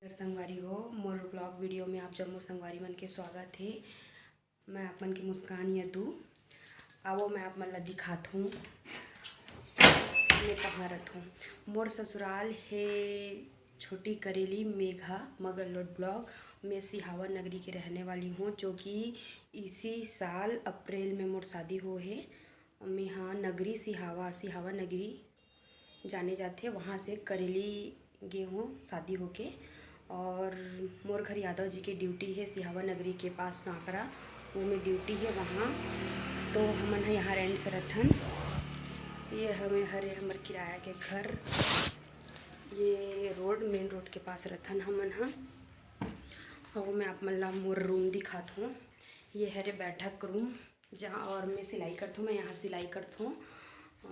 संगवारी हो मोर blog video में आप जम्मो संगवारी मन के स्वागत है। मैं आप मन के मुस्कान यदू आवो मैं आप मन ला दिखात हूँ मैं कहाँ रहत हूँ। मोर ससुराल है छोटी करेली मेघा मगर लोड ब्लॉक में सिहावा नगरी के रहने वाली हूँ, जो कि इसी साल अप्रैल में मोर शादी हो है। मैं हाँ नगरी सिहावा नगरी जाने जाते वहाँ से करेली गे हूँ शादी होके। और मोर घर यादव जी की ड्यूटी है सिहावा नगरी के पास सांकरा, वो में ड्यूटी है वहाँ। तो हमन है यहाँ रेंट से रथन। ये हमें हरे हमर किराया के घर, ये रोड मेन रोड के पास रथन हमन हाँ। और मैं आप मन ला मोर रूम दिखात हूँ। ये हरे बैठक रूम जहाँ और मैं सिलाई करता हूँ, मैं यहाँ सिलाई करता हूँ।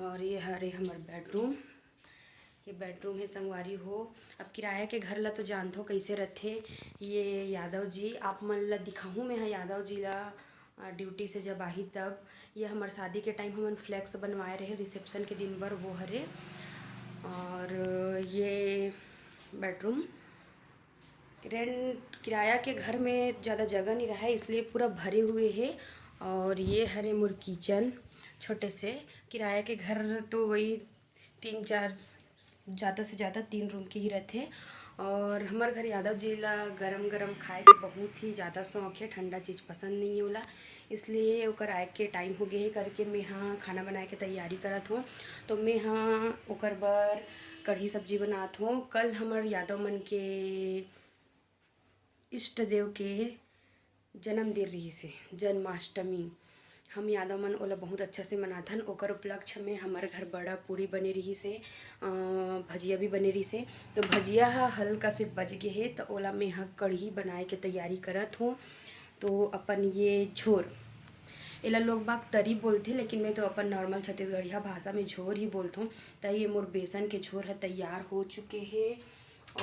और ये हरे हमर बेडरूम, ये बेडरूम है संगवारी हो। अब किराया के घर ला तो जानते हो कैसे रथे। ये यादव जी आप मन ला दिखाऊँ मैं यादव जी ला ड्यूटी से जब आई तब। ये हमार शादी के टाइम हमन फ्लैक्स बनवाए रहे रिसेप्शन के दिन भर वो हरे। और ये बेडरूम रेंट किराया के घर में ज़्यादा जगह नहीं रहा है इसलिए पूरा भरे हुए है। और ये हरे मोर किचन छोटे से, किराया के घर तो वही 3-4 ज़्यादा से ज़्यादा 3 रूम के ही रहते। और हमारे घर यादव जी ला गरम गरम खाए के बहुत ही ज़्यादा शौक है, ठंडा चीज़ पसंद नहीं है ओला, इसलिए ओकर आए के टाइम हो गए करके मैं हाँ खाना बनाए के तैयारी करत हूँ। तो मैं हाँ ओकर बर कढ़ी सब्जी बनात हूँ। कल हमार यादव मन के इष्ट देव के जन्मदिन रही से जन्माष्टमी, हम यादव मन ओला बहुत अच्छा से मनाथन। ओकर उपलक्ष्य में हमारे घर बड़ा पूरी बने रही से, भजिया भी बने रही से। तो भजिया हल्का से बच गए है तो ओला मैं यहाँ कढ़ी बनाए के तैयारी करत हूँ। तो अपन ये झोर एला लोग बाग तरी बोलते, लेकिन मैं तो अपन नॉर्मल छत्तीसगढ़िया भाषा में झोर ही बोलता हूँ। तो ये मोर बेसन के झोर है तैयार हो चुके हैं।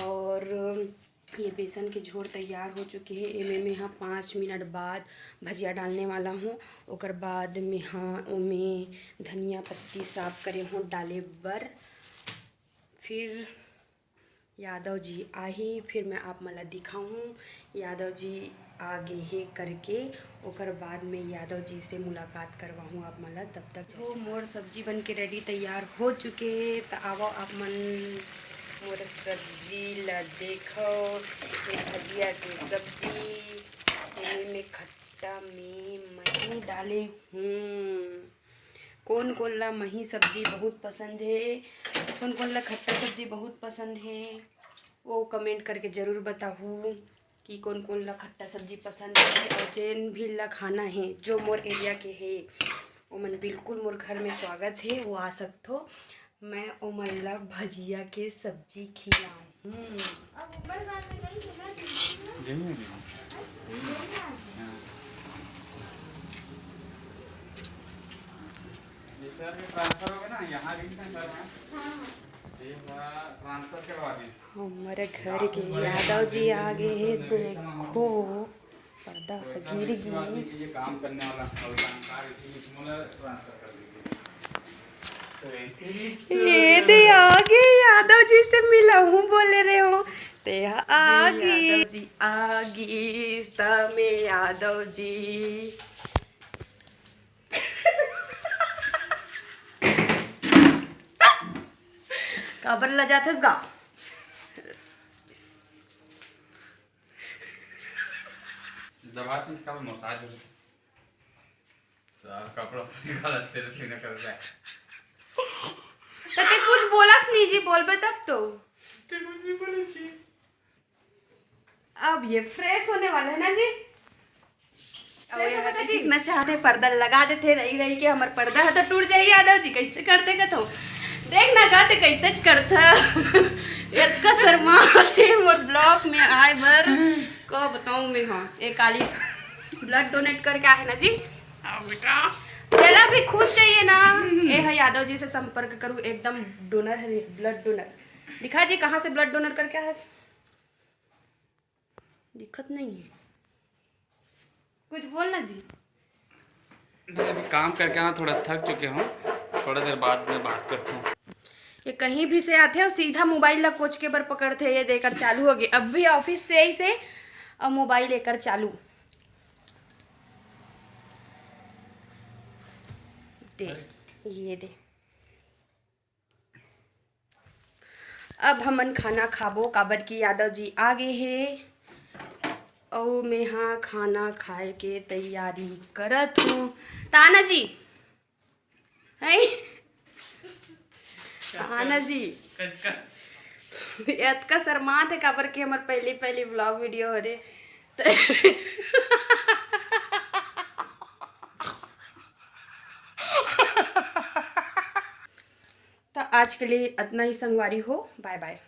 और ये बेसन के झोर तैयार हो चुके हैं। इनमें मैं हाँ 5 मिनट बाद भजिया डालने वाला हूँ। ओकर बाद मैं हाँ उमें धनिया पत्ती साफ करे हूँ डाले बर। फिर यादव जी आही, फिर मैं आप मला दिखाऊँ यादव जी आगे है करके। ओकर बाद में यादव जी से मुलाकात करवाऊँ आप मला। तब तक तो मोर सब्जी बन के रेडी तैयार हो चुके। तो आओ आप मन मोर सब्जी ला देखो। ये भजिया के सब्जी में खट्टा में मही डाले हूँ। कौन कौन ला मही सब्जी बहुत पसंद है, कौन कौन ला खट्टा सब्जी बहुत पसंद है, वो कमेंट करके ज़रूर बताऊँ कि कौन कौन ला खट्टा सब्जी पसंद है। और जैन भी ला खाना है जो मोर एरिया के है वो मन बिल्कुल मोर घर में स्वागत है, वो आ सकते हो। मैं ओमन ला भजिया के सब्जी खिलाऊँ। ट्रांसफर हो गया ना, यहाँ भी ट्रांसफर करवा दी। हमारे घर के यादव जी आगे है, देखो पर्दा गिर गई। ये काम करने वाला जानकार ट्रांसफर कर दीजिए। ये दे आगे यादव जी से मिला हूँ बोले रहे हो ते आगे यादव जी आगे में यादव जी काबर ला जाथस गा। जबात में कब मोहताज हो सार कपड़ा निकाल तेरे पीने कर रहा है। तो ते कुछ बोलस नहीं जी, बोलबे तब तो ते कुछ नहीं बोले जी। अब ये फ्रेश होने वाला है ना जी। अब ये हटा देखना चाहते पर्दा लगा देते रही रही के हमार पर्दा है तो टूट जाए। यादव जी कैसे करते कथो देखना गाते कैसे करता इतना शर्मा से मोर ब्लॉग में आए बर को बताऊं मैं। हाँ एक काली ब्लड डोनेट करके आए ना जी। बेटा चला भी खुद चाहिए ना। ए है यादव जी से संपर्क करूँ, एकदम डोनर है, ब्लड डोनर। दिखा जी कहाँ से ब्लड डोनर करके है, दिक्कत नहीं है, कुछ बोलना जी। अभी काम करके आना, थोड़ा थक चुके हूँ, थोड़ा देर बाद में बात करता हूँ। ये कहीं भी से आते और सीधा मोबाइल ला कोच के बर पकड़ते, ये देकर चालू हो गए। अब भी ऑफिस से ही से अब मोबाइल लेकर चालू। दे, ये दे। अब हमन खाना खाबो, काबर की यादव जी आगे है और मैं हाँ खाना खाए के तैयारी करत हूँ। ताना जी है ताना जी का शर्मात है, काबर की हमार पहली पहली व्लॉग वीडियो हो रे तो आज के लिए इतना ही संगवारी हो। Bye bye.